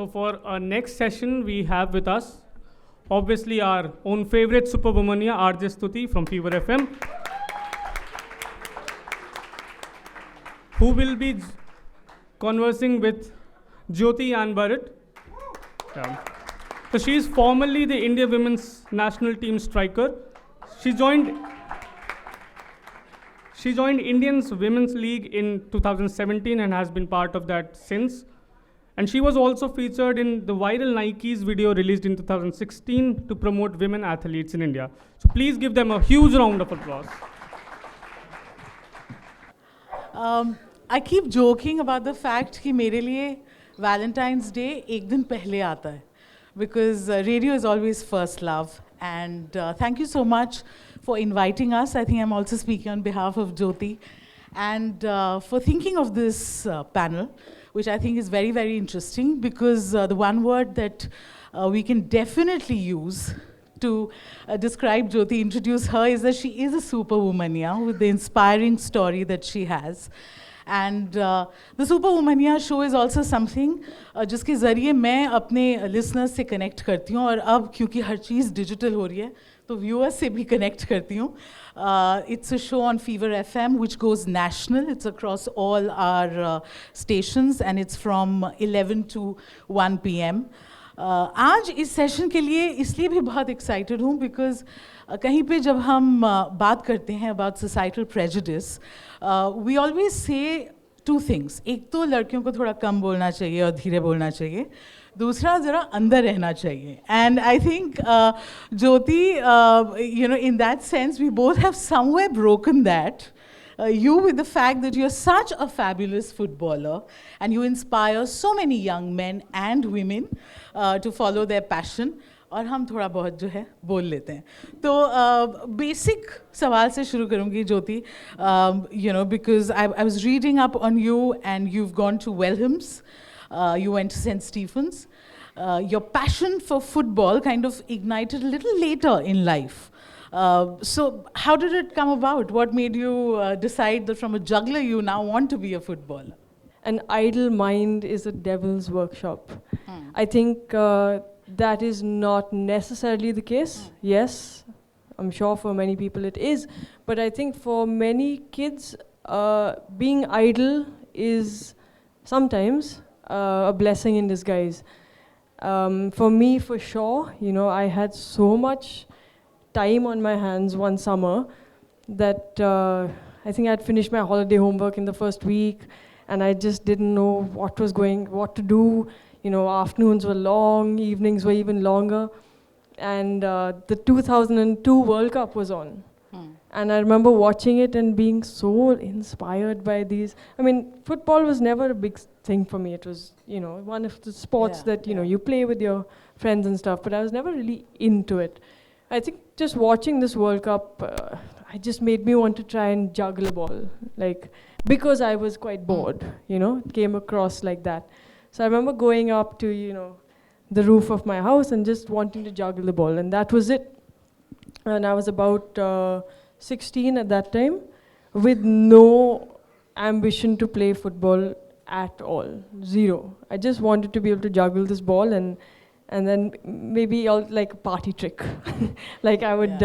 So for our next session, we have with us, obviously our own favorite Super Womaniya, RJ Stutee from Fever FM, who will be conversing with Jyoti Burrett. Yeah. So she is formerly the India women's national team striker. She joined Indians Women's League in 2017 and has been part of that since. And she was also featured in the viral Nike's video released in 2016 to promote women athletes in India. So please give them a huge round of applause. I keep joking about the fact कि मेरे लिए Valentine's Day एक दिन पहले आता है, because radio is always first love. And thank you so much for inviting us. I think I'm also speaking on behalf of Jyoti. And for thinking of this panel, which I think is very, very interesting, because the one word that we can definitely use to describe Jyoti, introduce her, is that she is a super womaniya with the inspiring story that she has. And the Super Womaniya show is also something जिसके ज़रिए मैं अपने listeners से connect करती हूँ, और अब क्योंकि हर चीज़ digital हो रही है तो viewers से भी connect करती हूँ. It's a show on Fever FM which goes national. It's across all our stations and it's from 11 to 1 p.m. आज इस सेशन के लिए इसलिए भी बहुत excited हूँ because कहीं पे जब हम बात करते हैं about societal prejudice, we always say two things. एक तो लड़कियों को थोड़ा कम बोलना चाहिए और धीरे बोलना चाहिए, दूसरा ज़रा अंदर रहना चाहिए. And I think Jyoti, in that sense, we both have somewhere broken that. You with the fact that you're such a fabulous footballer and you inspire so many young men and women to follow their passion. और हम थोड़ा बहुत जो है बोल लेते हैं. तो बेसिक सवाल से शुरू करूँगी ज्योति, because I was reading up on you and you've gone to Wellham's, you went to St. Stephen's. Your passion for football kind of ignited a little later in life. So how did it come about? What made you decide that from a juggler you now want to be a footballer? An idle mind is a devil's workshop. I think that is not necessarily the case. Yes, I'm sure for many people it is. But I think for many kids, being idle is sometimes a blessing in disguise. For me, for sure, I had so much time on my hands one summer that I think I'd finished my holiday homework in the first week and I just didn't know what to do. Afternoons were long, evenings were even longer. And the 2002 World Cup was on. And I remember watching it and being so inspired by these. I mean, football was never a big thing for me. It was, one of the sports that, you play with your friends and stuff, but I was never really into it. I think just watching this World Cup, it just made me want to try and juggle a ball. Because I was quite bored, it came across like that. So I remember going up to, the roof of my house and just wanting to juggle the ball, and that was it. And I was about 16 at that time, with no ambition to play football at all, zero. I just wanted to be able to juggle this ball and then maybe like a party trick. I would,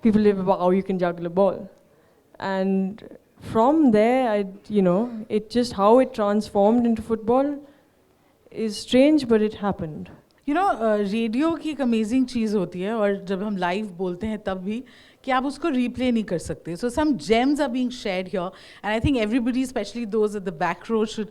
people would, wow, you can juggle a ball. And from there, it just how it transformed into football is strange, but it happened. Radio की एक amazing चीज़ होती है, और जब हम live बोलते हैं तब भी कि आप उसको रिप्ले नहीं कर सकते. So some gems are being shared here, and I think everybody, especially those at the back row, should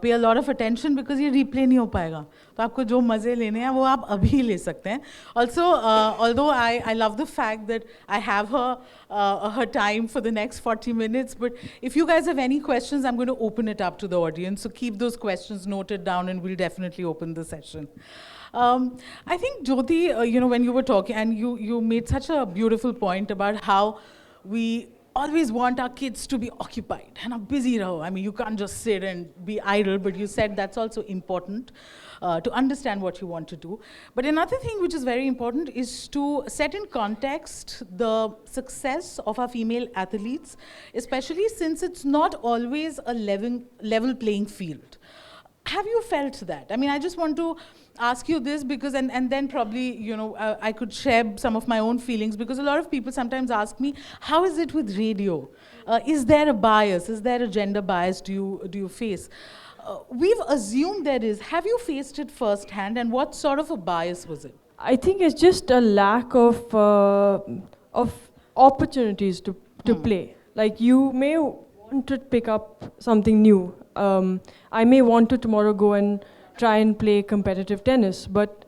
pay a lot of attention because ये replay नहीं हो पाएगा. तो आपको जो मज़े लेने हैं वो आप अभी ले सकते हैं. Also, although I love the fact that I have her time for the next 40 minutes, but if you guys have any questions, I'm going to open it up to the audience. So keep those questions noted down, and we'll definitely open the session. I think, Jyoti, when you were talking, and you made such a beautiful point about how we always want our kids to be occupied and busy. I mean, you can't just sit and be idle, but you said that's also important to understand what you want to do. But another thing which is very important is to set in context the success of our female athletes, especially since it's not always a level playing field. have you felt that? I mean, I just want to ask you this because, and then probably, I could share some of my own feelings, because a lot of people sometimes ask me, how is it with radio? Is there a bias? Is there a gender bias do you face? We've assumed there is. Have you faced it firsthand, and what sort of a bias was it? I think it's just a lack of opportunities to play. Like, you may want to pick up something new. I may want to tomorrow go and try and play competitive tennis, but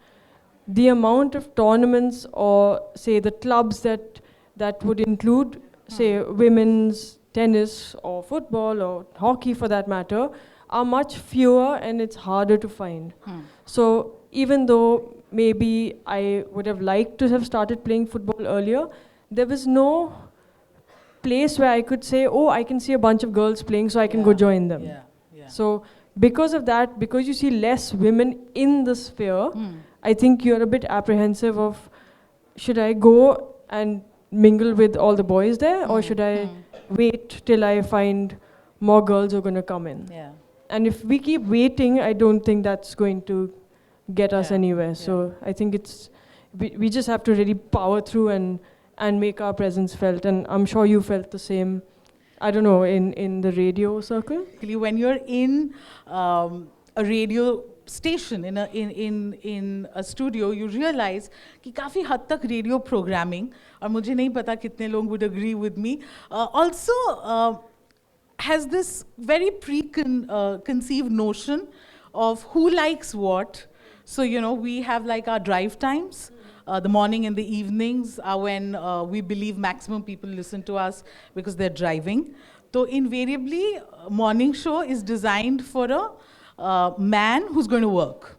the amount of tournaments, or say the clubs that would include, say, women's tennis or football or hockey for that matter, are much fewer, and it's harder to find. So even though maybe I would have liked to have started playing football earlier, there was no place where I could say, oh, I can see a bunch of girls playing, so I can go join them. So because of that, because you see less women in the sphere, I think you're a bit apprehensive of, should I go and mingle with all the boys there, or should I wait till I find more girls who are going to come in? And if we keep waiting, I don't think that's going to get us anywhere. So I think we just have to really power through and make our presence felt. And I'm sure you felt the same, I don't know, in the radio circle. When you're in a radio station, in a studio, you realize कि काफी हद तक radio programming, और मुझे नहीं पता कितने लोग would agree with me, also has this very preconceived notion of who likes what. So, we have like our drive times. The morning and the evenings are when we believe maximum people listen to us because they're driving. So invariably, morning show is designed for a man who's going to work.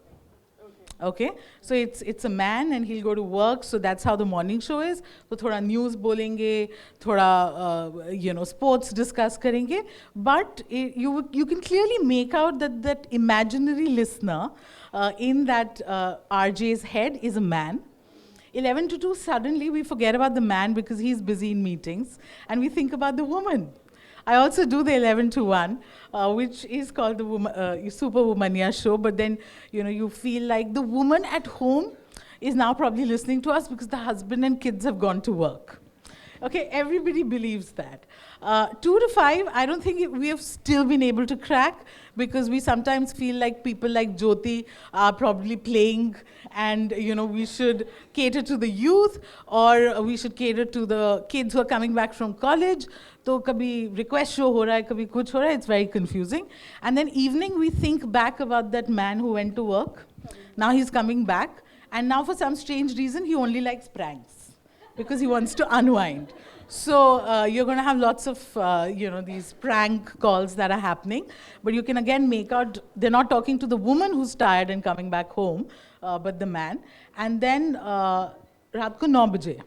Okay, so it's a man and he'll go to work, so that's how the morning show is. So thoda news bolenge, thoda sports discuss karenge, but you can clearly make out that imaginary listener in that RJ's head is a man. 11 to 2, suddenly we forget about the man because he's busy in meetings, and we think about the woman. I also do the 11 to 1, which is called the Super Womaniya show, but then you feel like the woman at home is now probably listening to us because the husband and kids have gone to work. Okay, everybody believes that. 2 to 5, I don't think we have still been able to crack, because we sometimes feel like people like Jyoti are probably playing, and we should cater to the youth, or we should cater to the kids who are coming back from college. So kabhi request show ho raha hai, kabhi kuch ho raha hai, it's very confusing. And then evening we think back about that man who went to work. Now he's coming back, and now for some strange reason he only likes pranks because he wants to unwind. So you're going to have lots of these prank calls that are happening, but you can again make out they're not talking to the woman who's tired and coming back home, but the man. And then रात को 9 बजे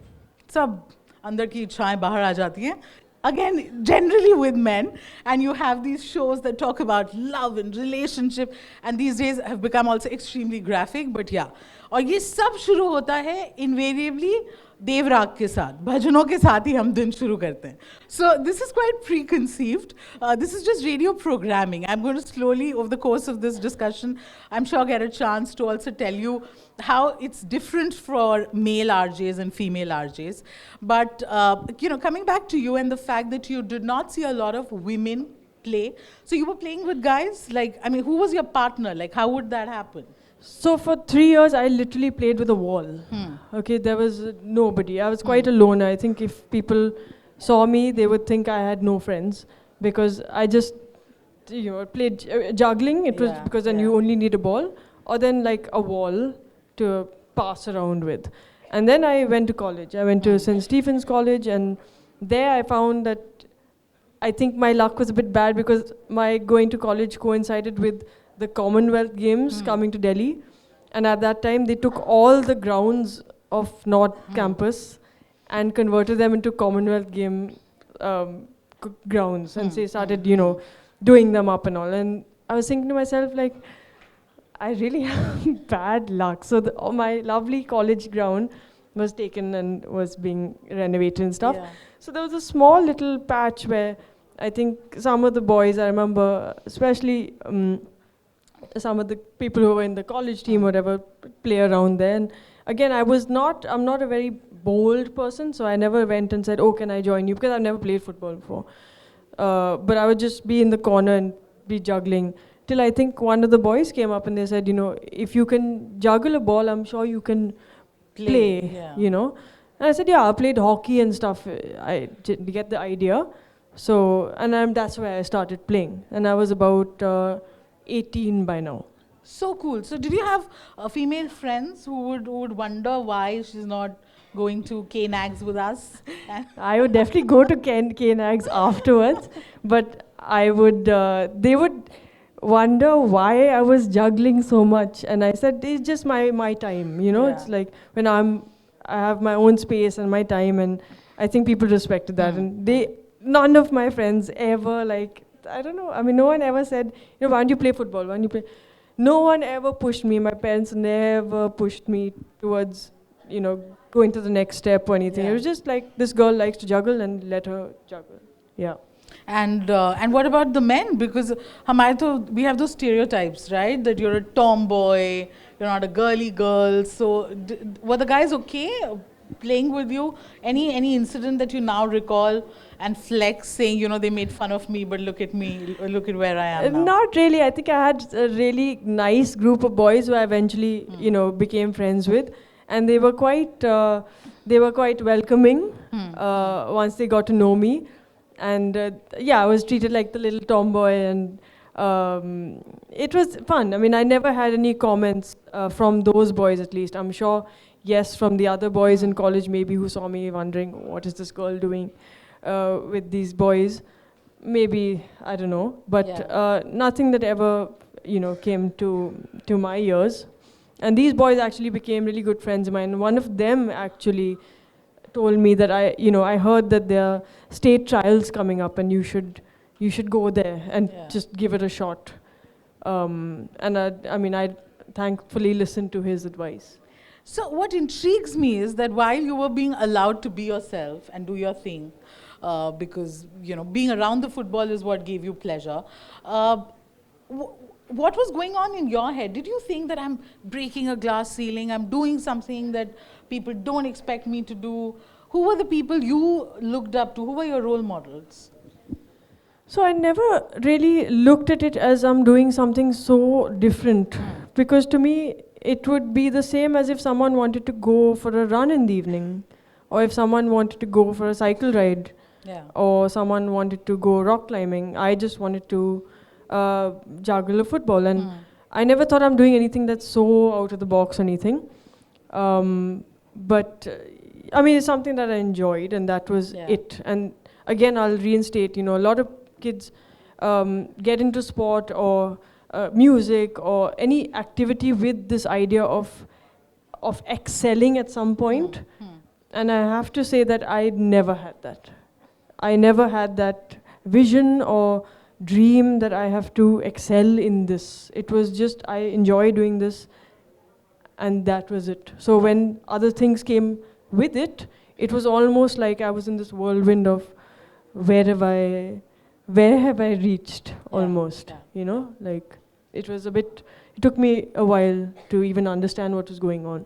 सब अंदर की इच्छाएं बाहर आ जाती हैं. Again, generally with men, and you have these shows that talk about love and relationship, and these days have become also extremely graphic, but yeah. और ये सब शुरू होता है invariably देवराग के साथ, भजनों के साथ ही हम दिन शुरू करते हैं. So this is quite preconceived. This is just radio programming. I'm going to slowly, over the course of this discussion, I'm sure get a chance to also tell you how it's different for male RJs and female RJs. But coming back to you and the fact that you did not see a lot of women play. So you were playing with guys? Who was your partner? Like, how would that happen? So for 3 years, I literally played with a wall. Okay, there was nobody. I was quite alone. I think if people saw me, they would think I had no friends, because I just, played juggling. It was because then you only need a ball, or then like a wall to pass around with. And then I went to college. I went to St. Stephen's College, and there I found that I think my luck was a bit bad, because my going to college coincided with the Commonwealth Games coming to Delhi. And at that time, they took all the grounds of North Campus and converted them into Commonwealth Game grounds. And they started, doing them up and all. And I was thinking to myself, like, I really have bad luck. So my lovely college ground was taken and was being renovated and stuff. Yeah. So there was a small little patch where I think some of the boys, I remember, especially some of the people who were in the college team, whatever, play around there. And again, I'm not a very bold person, so I never went and said, oh, can I join you? Because I've never played football before. But I would just be in the corner and be juggling. Till I think one of the boys came up and they said, if you can juggle a ball, I'm sure you can play, And I said, yeah, I played hockey and stuff. I did get the idea. So, and that's where I started playing. And I was about 18 by now. So cool. So did you have female friends who would wonder why she's not going to K-Nags with us? I would definitely go to K-Nags afterwards, but they would wonder why I was juggling so much. And I said, it's just my time, It's like when I have my own space and my time, and I think people respected that. And none of my friends ever I don't know, no one ever said, why don't you play football? Why don't you play? No one ever pushed me. My parents never pushed me towards, going to the next step or anything. It was just like, this girl likes to juggle and let her juggle. Yeah. And what about the men? Because we have those stereotypes, right? That you're a tomboy, you're not a girly girl. So were the guys okay playing with you? Any incident that you now recall and flex, saying, they made fun of me, but look at me, look at where I am now? Not really. I think I had a really nice group of boys who I eventually, became friends with. And they were quite welcoming once they got to know me. And I was treated like the little tomboy, and it was fun. I never had any comments from those boys, at least. I'm sure, yes, from the other boys in college maybe who saw me wondering, what is this girl doing with these boys? Maybe, I don't know. But nothing that ever, came to my ears. And these boys actually became really good friends of mine. One of them actually told me that I heard that there are state trials coming up, and you should go there and just give it a shot. And I thankfully listened to his advice. So what intrigues me is that while you were being allowed to be yourself and do your thing, because being around the football is what gave you pleasure, what was going on in your head? Did you think that I'm breaking a glass ceiling, I'm doing something that people don't expect me to do? Who were the people you looked up to? Who were your role models? So I never really looked at it as I'm doing something so different, because to me it would be the same as if someone wanted to go for a run in the evening, or if someone wanted to go for a cycle ride, or someone wanted to go rock climbing. I just wanted to juggle a football, and I never thought I'm doing anything that's so out of the box or anything. But it's something that I enjoyed, and that was it. And again, I'll reinstate, a lot of kids get into sport or music or any activity with this idea of excelling at some point. And I have to say that I never had that. I never had that vision or dream that I have to excel in this. It was just, I enjoy doing this, and that was it. So when other things came with it, it was almost like I was in this whirlwind of where have I reached, almost, like it took me a while to even understand what was going on.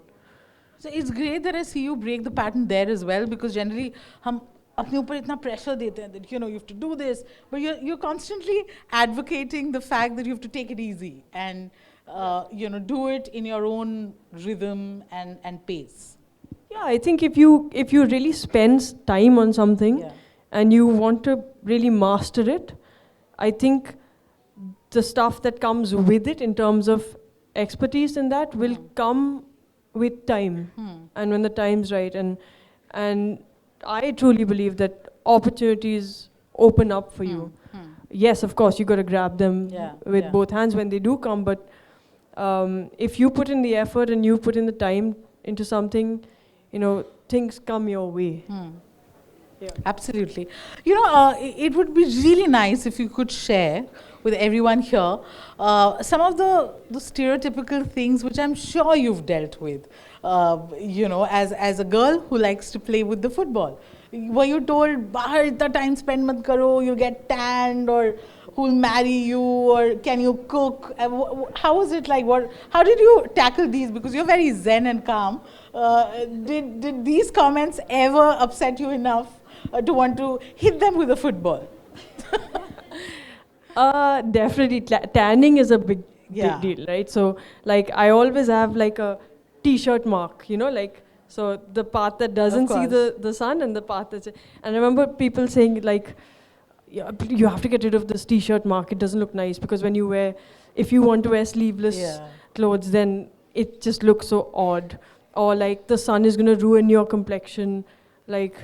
So it's great that I see you break the pattern there as well, because generally हम अपने ऊपर इतना pressure देते हैं that you have to do this, but you're constantly advocating the fact that you have to take it easy and do it in your own rhythm and pace. Yeah, I think if you really spend time on something and you want to really master it, I think the stuff that comes with it in terms of expertise in that will come with time, and when the time's right. And I truly believe that opportunities open up for you. Yes, of course, you got to grab them with both hands when they do come, but if you put in the effort and you put in the time into something, things come your way. Yeah. Absolutely. It would be really nice if you could share with everyone here some of the stereotypical things which I'm sure you've dealt with, as a girl who likes to play with the football. Were you told, bahar itna time spend mat karo, you get tanned, or who'll marry you, or can you cook? How was it like? How did you tackle these? Because you're very zen and calm. Did these comments ever upset you enough to want to hit them with a football? Definitely, tanning is a big deal, right? So, like, I always have like a t-shirt mark, you know, like, so the part that doesn't see the sun and the part that's... And I remember people saying, like, yeah, you have to get rid of this t-shirt mark. It doesn't look nice, because when you wear, if you want to wear sleeveless clothes, then it just looks so odd. Or like the sun is going to ruin your complexion, like,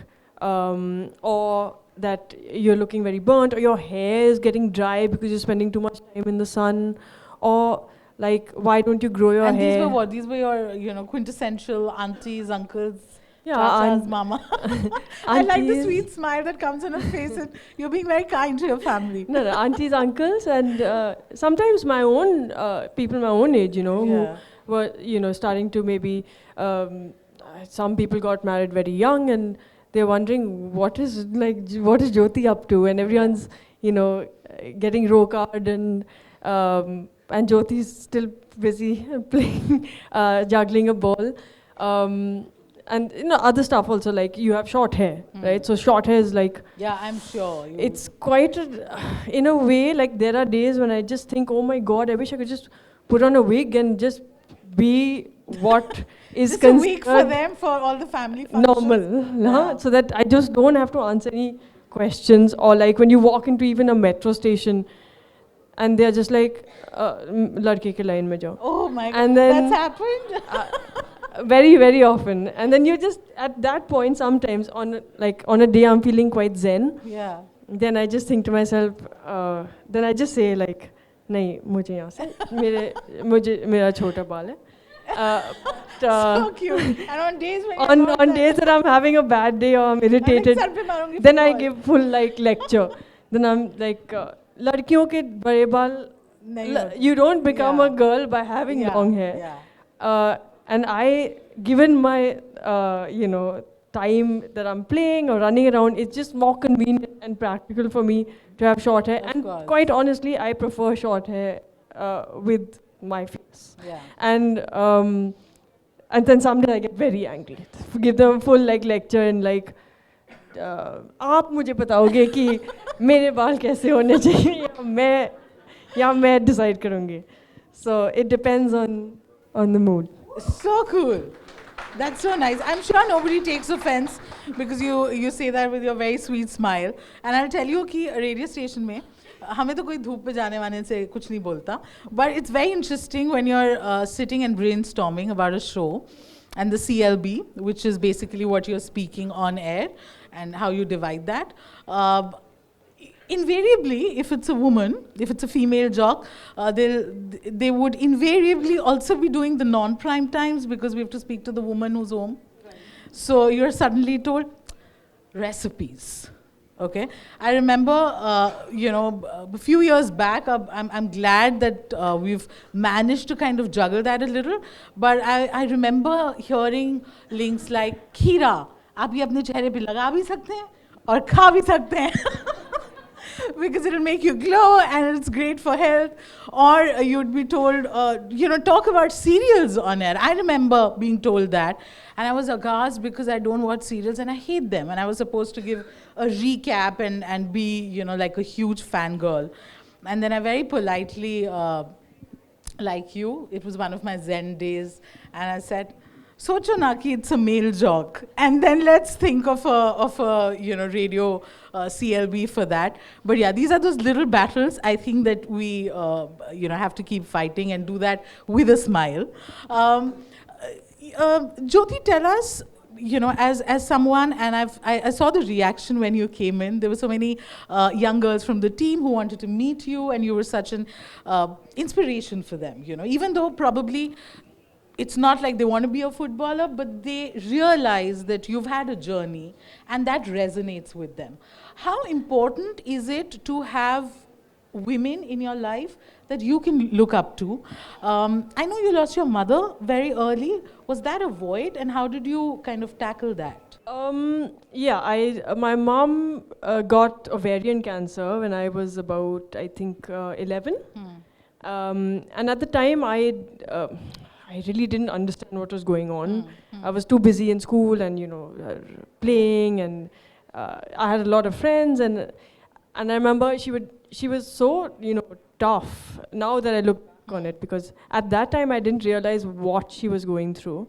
or that you're looking very burnt, or your hair is getting dry because you're spending too much time in the sun, or like, why don't you grow your hair? And these were what? These were your, you know, quintessential aunties, uncles, yeah, chachas, mama. I like the sweet smile that comes on her face, and you're being very kind to your family. No, aunties, uncles, and sometimes my own people my own age, you know, who were, you know, starting to maybe, some people got married very young, and they're wondering what is Jyoti up to, and everyone's, you know, getting row card, and Jyoti's still busy playing, juggling a ball, and you know, other stuff also, like you have short hair, right? So short hair is like, yeah, I'm sure it's quite in a way, like there are days when I just think, oh my God, I wish I could just put on a wig and just be what is considered a week for them, for all the family functions. Normal, so that I just don't have to answer any questions. Or like when you walk into even a metro station, and they're just like, ladke ke line mein jao. Oh my God, and then, that's happened? Very, very often. And then you just, at that point, sometimes on a day I'm feeling quite zen. Yeah. Then I just think to myself, then I just say like, nahi, mujhe yahan se, mera chota baal hai. So cute. And on days when on days that I'm having a bad day or I'm irritated, then I give full like lecture. Then I'm like, ladkiyon ke bade baal, you don't become a girl by having long hair. And given my you know, time that I'm playing or running around, it's just more convenient and practical for me to have short hair. And quite honestly, I prefer short hair with my face. And then someday I get very angry. Give them a full like lecture and like, आप मुझे बताओगे कि मेरे बाल कैसे होने चाहिए, या मैं decide करूँगी. So it depends on the mood. So cool. That's so nice. I'm sure nobody takes offense because you say that with your very sweet smile. And I'll tell you कि radio station में हमें तो कोई धूप पे जाने वाने से कुछ नहीं बोलता. But it's very interesting when you're sitting and brainstorming about a show, and the CLB, which is basically what you're speaking on air and how you divide that. Invariably, if it's a woman, if it's a female jock, they would invariably also be doing the non-prime times because we have to speak to the woman who's home. Right. So you're suddenly told recipes. Okay, I remember, you know, a few years back. I'm glad that we've managed to kind of juggle that a little. But I remember hearing links like खीरा आप ये अपने चेहरे पे लगा भी सकते हैं और खा भी सकते हैं. Because it'll make you glow and it's great for health. Or you'd be told, you know, talk about serials on air. I remember being told that. And I was aghast because I don't watch serials and I hate them. And I was supposed to give a recap and be, you know, like a huge fangirl. And then I very politely, like you, it was one of my Zen days. And I said, Socho na ki it's a male jock, and then let's think of a you know, radio CLB for that. But yeah, these are those little battles I think that we you know, have to keep fighting and do that with a smile. Jyoti, tell us, you know, as someone, and I saw the reaction when you came in. There were so many young girls from the team who wanted to meet you, and you were such an inspiration for them. You know, even though probably it's not like they want to be a footballer, but they realize that you've had a journey and that resonates with them. How important is it to have women in your life that you can look up to? I know you lost your mother very early. Was that a void, and how did you kind of tackle that? Yeah, my mom got ovarian cancer when I was about, I think, 11. And at the time, I really didn't understand what was going on. I was too busy in school and, playing, and I had a lot of friends, and I remember she was so, tough. Now that I look back on it, because at that time I didn't realize what she was going through.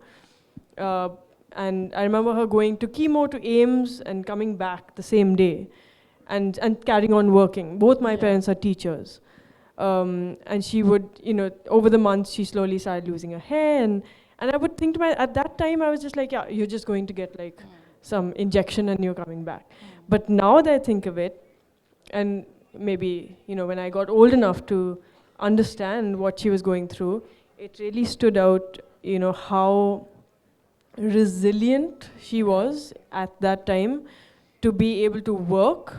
And I remember her going to chemo to AIMS and coming back the same day, and carrying on working. Both my parents are teachers. And she would, over the months, she slowly started losing her hair. And I would think at that time, I was just like, yeah, you're just going to get like some injection and you're coming back. But now that I think of it, and maybe, when I got old enough to understand what she was going through, it really stood out, how resilient she was at that time to be able to work,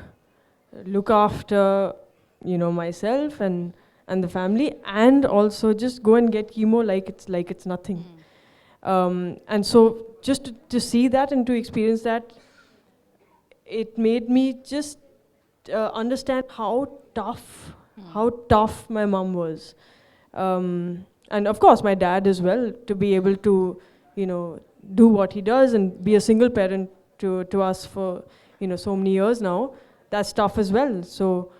look after myself and the family, and also just go and get chemo like it's nothing. And so just to see that and to experience that, it made me just understand how tough my mom was. And of course my dad as well, to be able to do what he does and be a single parent to us for so many years now. That's tough as well. So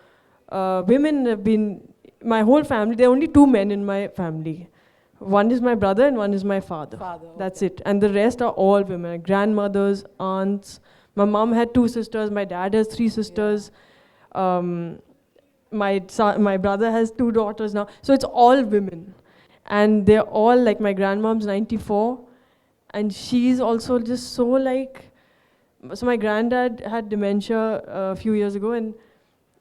women have been, my whole family, there are only 2 men in my family. One is my brother and one is my father. That's it. And the rest are all women, grandmothers, aunts. My mom had 2 sisters, my dad has 3 sisters. My brother has 2 daughters now. So it's all women. And they're all, like, my grandmom's 94. And she's also just so like, so my granddad had dementia a few years ago, and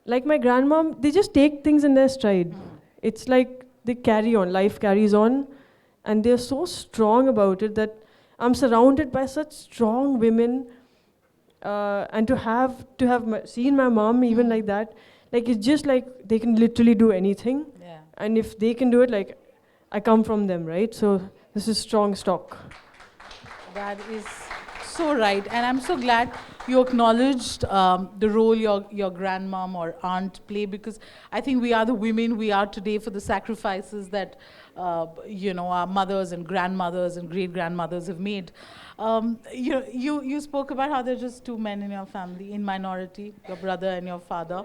like my grandmom, they just take things in their stride. It's like they carry on, life carries on, and they're so strong about it that I'm surrounded by such strong women, and to have seen my mom even like that, like it's just like they can literally do anything. Yeah. And if they can do it, like I come from them, right? So this is strong stock. That is so right, and I'm so glad you acknowledged the role your grandmom or aunt play, because I think we are the women we are today for the sacrifices that our mothers and grandmothers and great grandmothers have made. You spoke about how there are just 2 men in your family, in minority, your brother and your father.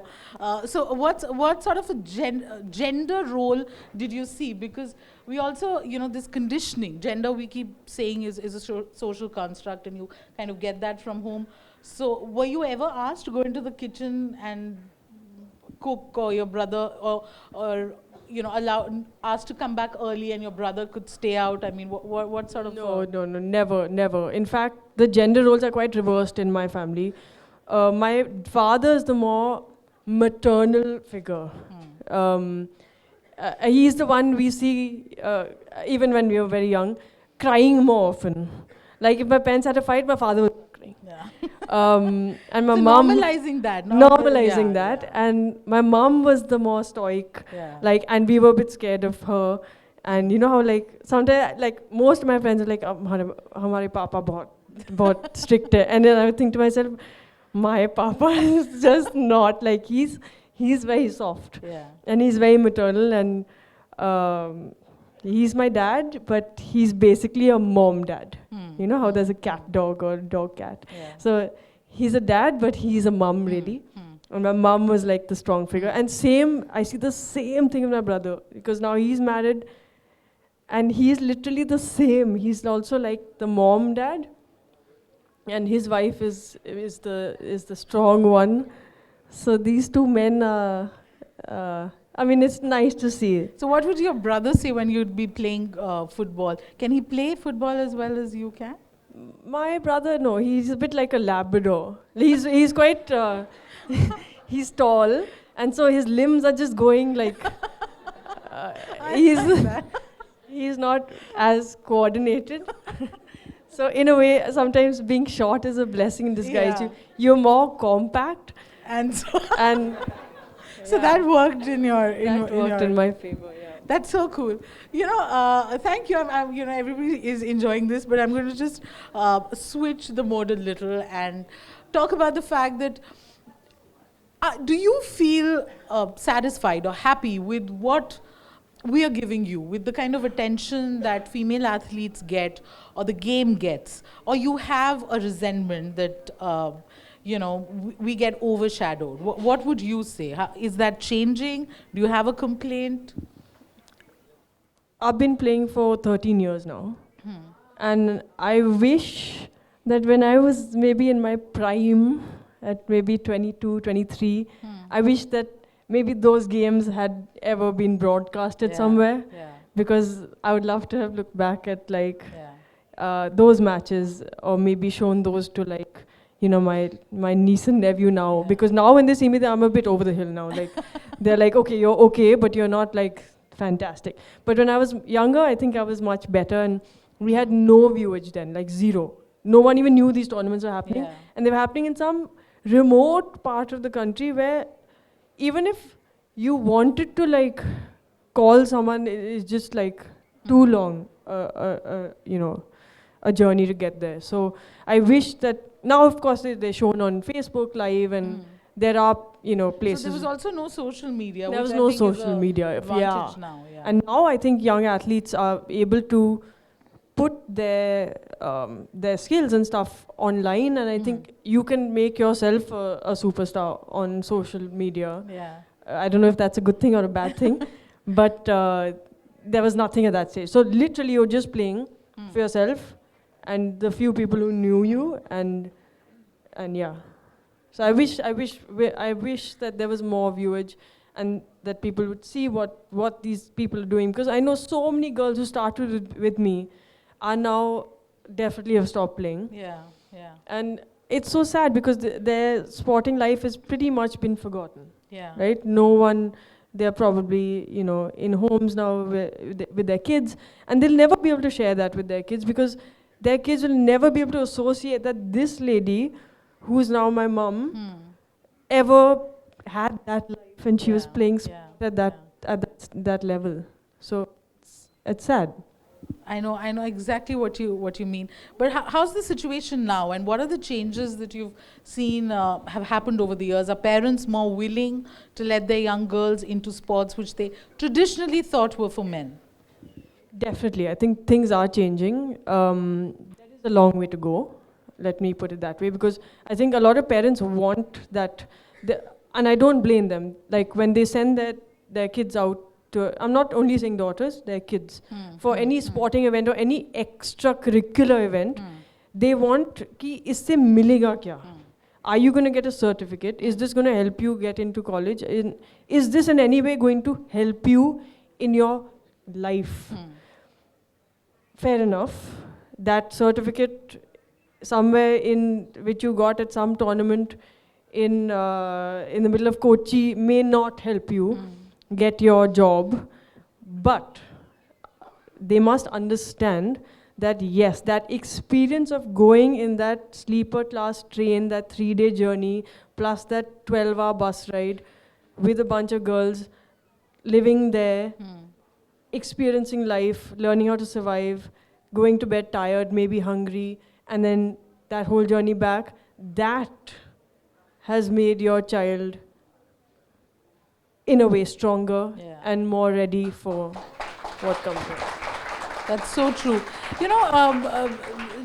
So what sort of a gender role did you see? Because we also, this conditioning, gender we keep saying is a social construct, and you kind of get that from home. So were you ever asked to go into the kitchen and cook, or your brother, or asked to come back early and your brother could stay out? I mean, what sort of... No, never. In fact, the gender roles are quite reversed in my family. My father is the more maternal figure. He's the one we see, even when we were very young, crying more often. Like if my parents had a fight, my father was crying. Yeah. And my so mom... normalizing that. that. And my mom was the more stoic. Yeah. Like, and we were a bit scared of her. And you know how like, sometimes, like most of my friends are like, "Hamare papa bahut strict hai." And then I would think to myself, my papa is just not, like he's very soft. Yeah. And he's very maternal, and he's my dad, but he's basically a mom dad. You know how there's a cat dog or dog cat. Yeah. So he's a dad, but he's a mom really. And my mom was like the strong figure. And I see the same thing with my brother, because now he's married and he's literally the same. He's also like the mom dad, and his wife is the strong one. So these 2 men are, I mean, it's nice to see. So what would your brother say when you'd be playing football? Can he play football as well as you can? My brother, no, he's a bit like a Labrador. He's quite, he's tall, and so his limbs are just going like, he's not as coordinated. So in a way, sometimes being short is a blessing in disguise. Yeah. You're more compact. And so, And so that worked in your that worked in my favor, yeah. That's so cool. Thank you. Everybody is enjoying this, but I'm going to just switch the mode a little and talk about the fact that do you feel satisfied or happy with what we are giving you, with the kind of attention that female athletes get or the game gets, or you have a resentment that we get overshadowed? What would you say? Is that changing? Do you have a complaint? I've been playing for 13 years now. And I wish that when I was maybe in my prime, at maybe 22, 23, I wish that maybe those games had ever been broadcasted somewhere. Yeah. Because I would love to have looked back at those matches, or maybe shown those to my niece and nephew now. Yeah. Because now when they see me, I'm a bit over the hill now. They're like, okay, you're okay, but you're not fantastic. But when I was younger, I think I was much better, and we had no viewage then, zero. No one even knew these tournaments were happening. Yeah. And they were happening in some remote part of the country where even if you wanted to call someone, it's just too long, a journey to get there. So I wish that now, of course, they're shown on Facebook Live, and there are places. So there was also no social media. There which was I no think is social a media. advantage now. Yeah. And now I think young athletes are able to put their skills and stuff online, and I think you can make yourself a superstar on social media. Yeah. I don't know if that's a good thing or a bad thing, but there was nothing at that stage. So literally you're just playing for yourself and the few people who knew you, and yeah. So I wish that there was more viewage, and that people would see what these people are doing, because I know so many girls who started with me are now definitely have stopped playing. Yeah. Yeah. And it's so sad because their sporting life has pretty much been forgotten. Yeah. Right? No one, they're probably, in homes now with their kids, and they'll never be able to share that with their kids, because their kids will never be able to associate that this lady, who's now my mom, ever had that life, and she was playing sport at that level. So it's sad. I know exactly what you mean. But how's the situation now, and what are the changes that you've seen have happened over the years? Are parents more willing to let their young girls into sports which they traditionally thought were for men? Definitely. I think things are changing. There is a long way to go, let me put it that way, because I think a lot of parents want that, and I don't blame them. When they send their kids out, I'm not only saying daughters, their kids, for any sporting event or any extracurricular event, they want ki isse milega kya? Are you going to get a certificate? Is this going to help you get into college? Is this in any way going to help you in your life? Fair enough. That certificate somewhere in which you got at some tournament in the middle of Kochi may not help you get your job, but they must understand that yes, that experience of going in that sleeper class train, that 3-day journey, plus that 12-hour bus ride with a bunch of girls, living there, experiencing life, learning how to survive, going to bed tired, maybe hungry, and then that whole journey back, that has made your child in a way stronger and more ready for what comes next. That's so true.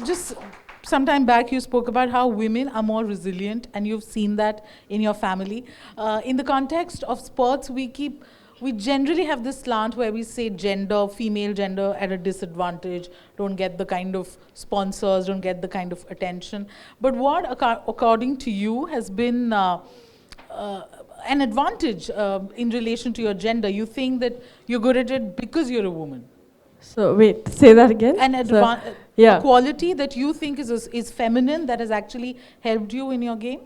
Just some time back you spoke about how women are more resilient, and you've seen that in your family. In the context of sports, we generally have this slant where we say female gender at a disadvantage, don't get the kind of sponsors, don't get the kind of attention. But what, according to you, has been an advantage in relation to your gender? You think that you're good at it because you're a woman? So wait, say that again. A quality that you think is feminine that has actually helped you in your game?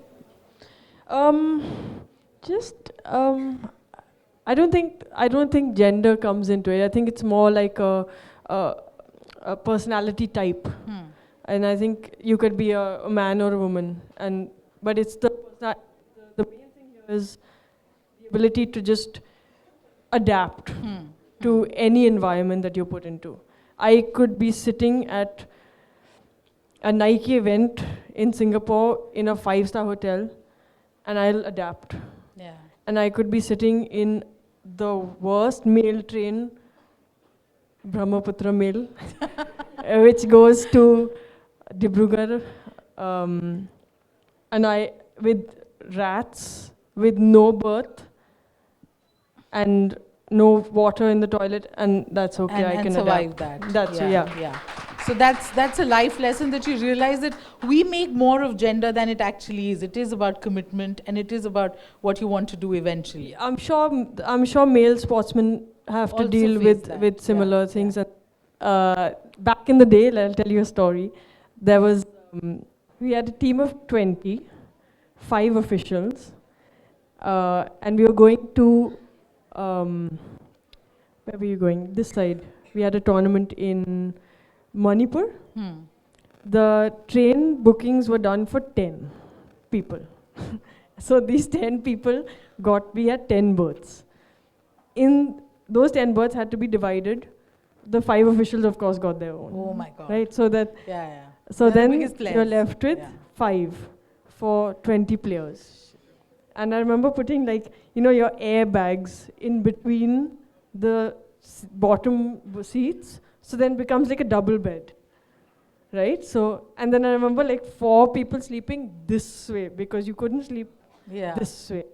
I don't think gender comes into it. I think it's more like a personality type, and I think you could be a man or a woman, but it's the main thing here is the ability to just adapt to any environment that you're put into. I could be sitting at a Nike event in Singapore in a 5-star hotel, and I'll adapt. Yeah. And I could be sitting in the worst mail train, Brahmaputra mail, which goes to Dibrugarh, and I, with rats, with no berth, and no water in the toilet, and that's okay, I and can survive adapt. that. That's, yeah. So that's a life lesson, that you realize that we make more of gender than it actually is. It is about commitment, and it is about what you want to do eventually. I'm sure male sportsmen have to Also deal face with, that. with similar Yeah, things. And, back in the day, I'll tell you a story. There was, we had a team of 20, 5 officials, and we were going to, where were you going? This side. We had a tournament in Manipur. The train bookings were done for 10 people. So these 10 people we had 10 berths. In those 10 berths had to be divided. The 5 officials, of course, got their own. Oh my God. Right? So that, Yeah. so They're the then biggest you're players. left with Yeah. 5 for 20 players. And I remember putting, like, you know, your airbags in between the bottom seats, so then it becomes like a double bed. Right? So, and then I remember like 4 people sleeping this way because you couldn't sleep this way.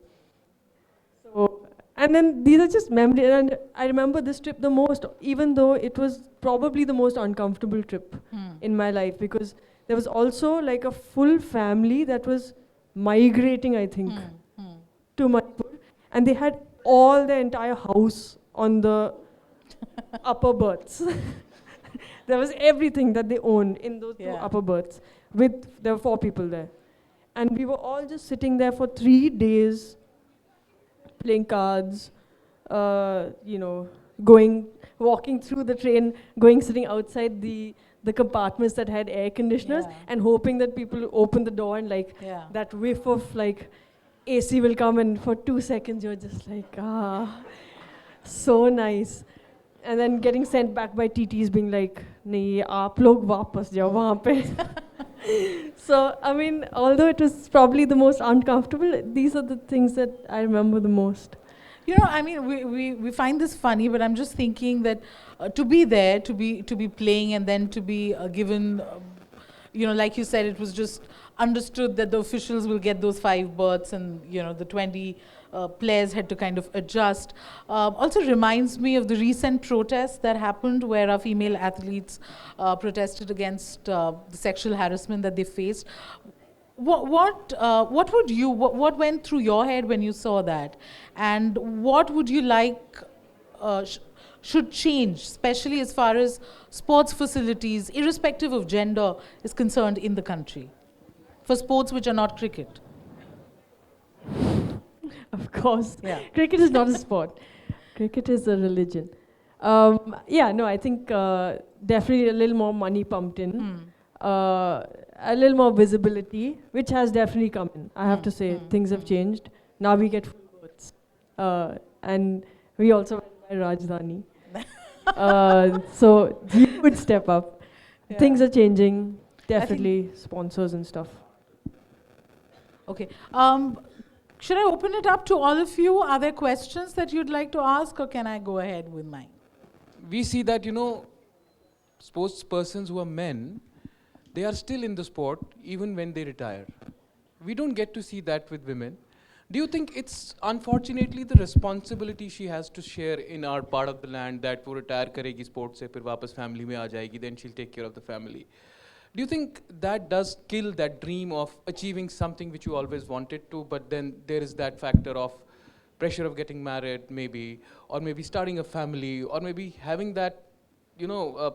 So, and then these are just memories, and I remember this trip the most, even though it was probably the most uncomfortable trip in my life, because there was also like a full family that was migrating, I think, to Manipur, and they had all their entire house on the upper berths. There was everything that they owned in those 2 upper berths. There were 4 people there. And we were all just sitting there for 3 days, playing cards, you know, walking through the train, sitting outside the compartments that had air conditioners, and hoping that people would open the door and like that whiff of like AC will come, and for 2 seconds you're just like, so nice. And then getting sent back by TTs being like, nahi, aap log wapas jao wahan pe. So, I mean, although it was probably the most uncomfortable, these are the things that I remember the most. You know, I mean, we find this funny, but I'm just thinking that to be there, to be playing, and then to be given, you know, like you said, it was just understood that the officials will get those 5 berths, and you know, the 20 players had to kind of adjust. Also reminds me of the recent protests that happened where our female athletes protested against the sexual harassment that they faced. What went through your head when you saw that, and what would you like should change, especially as far as sports facilities, irrespective of gender, is concerned in the country, for sports which are not cricket? Of course. Yeah. Cricket is not a sport. Cricket is a religion. I think definitely a little more money pumped in. A little more visibility, which has definitely come in. I have to say, things have changed. Now we get full berths. And we also went by Rajdhani. So you would step up. Yeah. Things are changing. Definitely sponsors and stuff. Okay. Should I open it up to all of you? Are there questions that you'd like to ask, or can I go ahead with mine? We see that, you know, sports persons who are men, they are still in the sport even when they retire. We don't get to see that with women. Do you think it's unfortunately the responsibility she has to share in our part of the land, that wo retire karegi sports se, fir wapas family mein aa jayegi, then she'll take care of the family? Do you think that does kill that dream of achieving something which you always wanted to, but then there is that factor of pressure of getting married maybe, or maybe starting a family, or maybe having that, you know,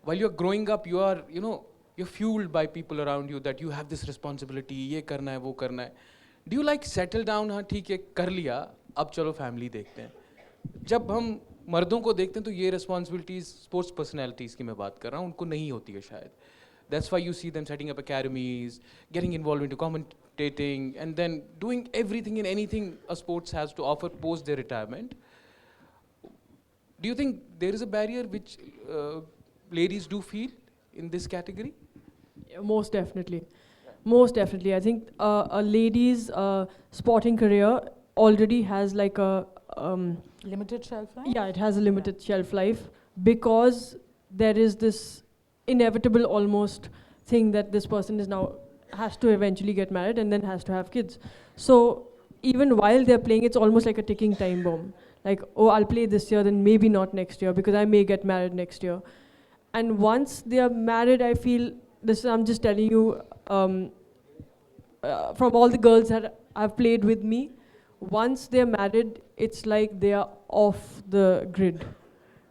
while you're growing up, you are, you know, you're fueled by people around you that you have this responsibility, ye karna hai, wo karna hai. Do you like settle down, हाँ ठीक है कर लिया, अब चलो family देखते हैं? जब हम मर्दों को देखते हैं तो ये responsibilities sports personalities की मैं बात कर रहा हूँ, उनको नहीं होती है शायद. That's why you see them setting up academies, getting involved into commentating, and then doing everything and anything a sports has to offer post their retirement. Do you think there is a barrier which ladies do feel in this category? Yeah, most definitely. Most definitely. I think a lady's sporting career already has like a Limited shelf life? yeah, it has a limited shelf life because there is this inevitable almost thing that this person is now has to eventually get married and then has to have kids. So even while they're playing, it's almost like a ticking time bomb. Like, oh, I'll play this year, then maybe not next year because I may get married next year. And once they are married, I feel this. I'm just telling you, from all the girls that I've played with me, once they're married, it's like they are off the grid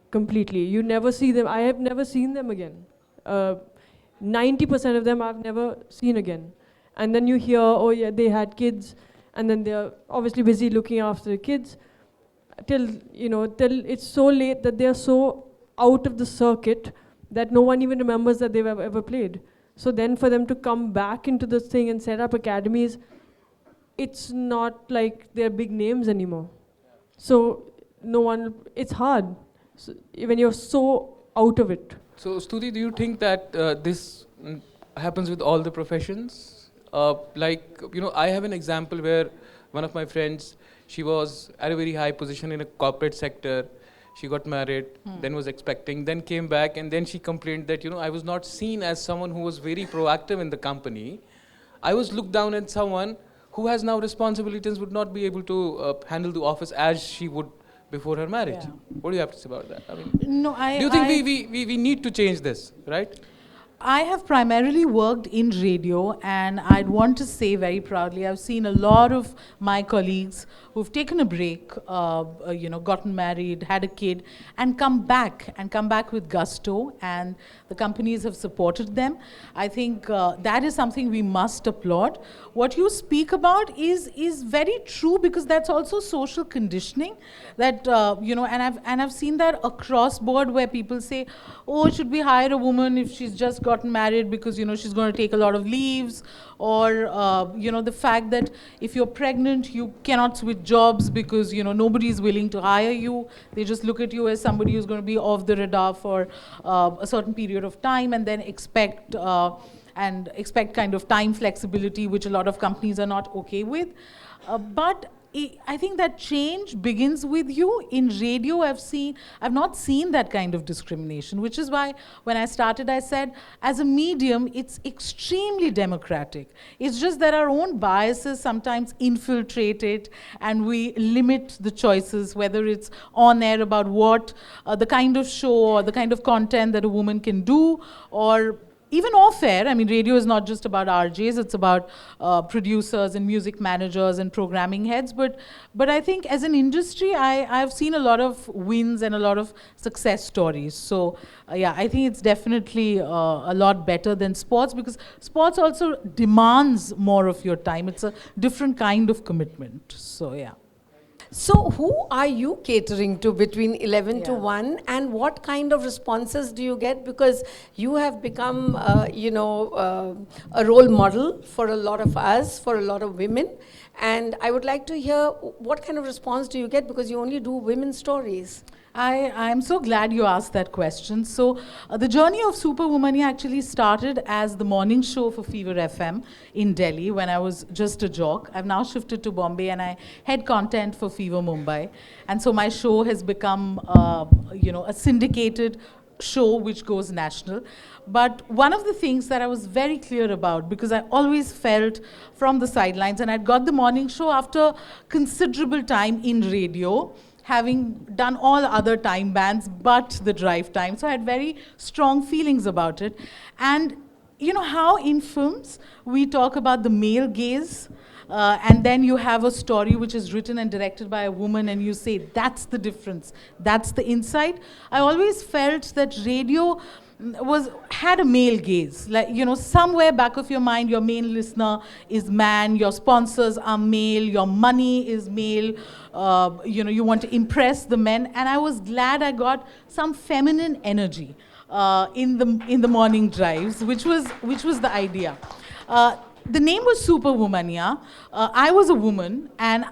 completely. You never see them. I have never seen them again. 90% of them I've never seen again. And then you hear, oh yeah, they had kids, and then they're obviously busy looking after the kids till it's so late that they're so out of the circuit that no one even remembers that they've ever played. So then for them to come back into this thing and set up academies, it's not like they're big names anymore. So it's hard when you're so out of it. So, Stutee, do you think that this happens with all the professions? I have an example where one of my friends, she was at a very high position in a corporate sector. She got married, then was expecting, then came back, and then she complained that, I was not seen as someone who was very proactive in the company. I was looked down as someone who has now responsibilities, would not be able to handle the office as she would before her marriage. Yeah. What do you have to say about that? I mean, No, do you think we need to change this, right? I have primarily worked in radio, and I'd want to say very proudly, I've seen a lot of my colleagues who've taken a break, gotten married, had a kid, and come back with gusto, and the companies have supported them. I think that is something we must applaud. What you speak about is very true, because that's also social conditioning. That and I've seen that across board, where people say, "Oh, should we hire a woman if she's just gotten married because she's going to take a lot of leaves?" Or the fact that if you're pregnant, you cannot switch jobs because nobody is willing to hire you. They just look at you as somebody who's going to be off the radar for a certain period of time, and then expect kind of time flexibility, which a lot of companies are not okay with. But I think that change begins with you. In radio, I've not seen that kind of discrimination, which is why when I started, I said, as a medium, it's extremely democratic. It's just that our own biases sometimes infiltrate it, and we limit the choices, whether it's on air about what the kind of show or the kind of content that a woman can do, or even off-air. I mean, radio is not just about RJs, it's about producers and music managers and programming heads. But I think as an industry, I've seen a lot of wins and a lot of success stories. So I think it's definitely a lot better than sports, because sports also demands more of your time. It's a different kind of commitment. So yeah. So who are you catering to between 11 to Yeah. 1, and what kind of responses do you get? Because you have become, a role model for a lot of us, for a lot of women. And I would like to hear what kind of response do you get, because you only do women's stories. I'm so glad you asked that question. So the journey of Super Womaniya actually started as the morning show for Fever FM in Delhi when I was just a jock. I've now shifted to Bombay, and I head content for Fever Mumbai. And so my show has become, a syndicated show which goes national. But one of the things that I was very clear about, because I always felt from the sidelines, and I'd got the morning show after considerable time in radio, having done all other time bands but the drive time. So I had very strong feelings about it. And you know how in films we talk about the male gaze, and then you have a story which is written and directed by a woman, and you say, that's the difference, that's the insight. I always felt that radio had a male gaze. Like, somewhere back of your mind, your main listener is man, your sponsors are male, your money is male, you want to impress the men. And I was glad I got some feminine energy in the morning drives, which was the idea. The name was Super Womaniya. I was a woman, and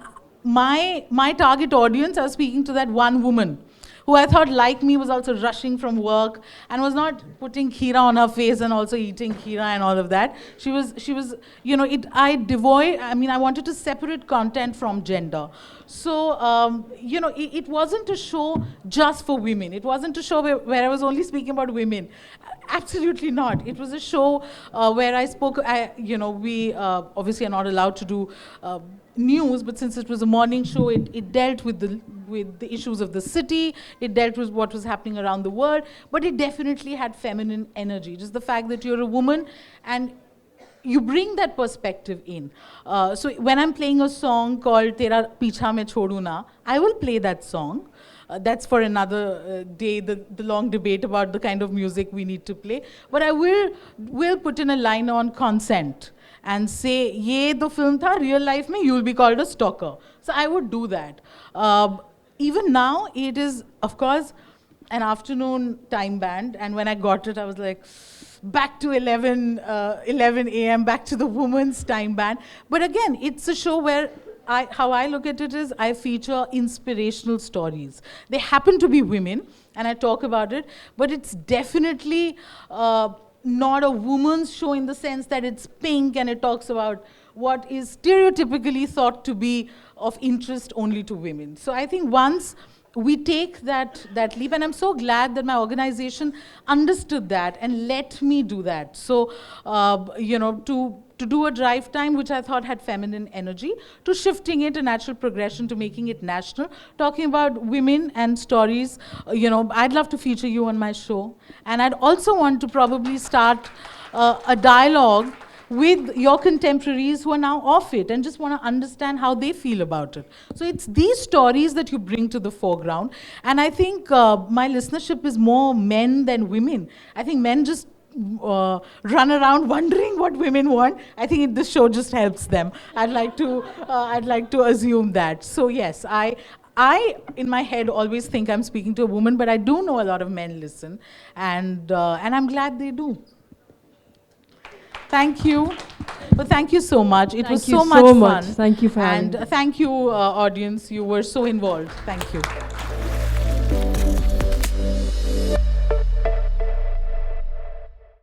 my target audience, I was speaking to that one woman. who I thought, like me, was also rushing from work and was not putting kheera on her face and also eating kheera and all of that. She was, I wanted to separate content from gender. So, it wasn't a show just for women. It wasn't a show where I was only speaking about women. Absolutely not. It was a show where I spoke, we obviously are not allowed to do news, but since it was a morning show, it dealt with the issues of the city, it dealt with what was happening around the world, but it definitely had feminine energy. Just the fact that you're a woman and you bring that perspective in. So when I'm playing a song called Tera Picha Main Chodu Na, I will play that song. That's for another day, the long debate about the kind of music we need to play. But I will put in a line on consent and say, ye the film tha, real life mein you'll be called a stalker. So I would do that. Even now, it is, of course, an afternoon time band. And when I got it, I was like, back to 11 a.m., back to the woman's time band. But again, it's a show where how I look at it is I feature inspirational stories. They happen to be women, and I talk about it, but it's definitely not a woman's show in the sense that it's pink and it talks about what is stereotypically thought to be of interest only to women. So I think once we take that leap, and I'm so glad that my organization understood that and let me do that. So, to do a drive time, which I thought had feminine energy, to shifting it a natural progression, to making it national, talking about women and stories. I'd love to feature you on my show. And I'd also want to probably start a dialogue with your contemporaries who are now off it and just want to understand how they feel about it. So it's these stories that you bring to the foreground. And I think my listenership is more men than women. I think men just run around wondering what women want. I think this show just helps them. I'd like to assume that. So yes, I in my head always think I'm speaking to a woman, but I do know a lot of men listen, and I'm glad they do. Thank you. Well, thank you so much. It was so much fun. Thank you for having me. And thank you, audience. You were so involved. Thank you.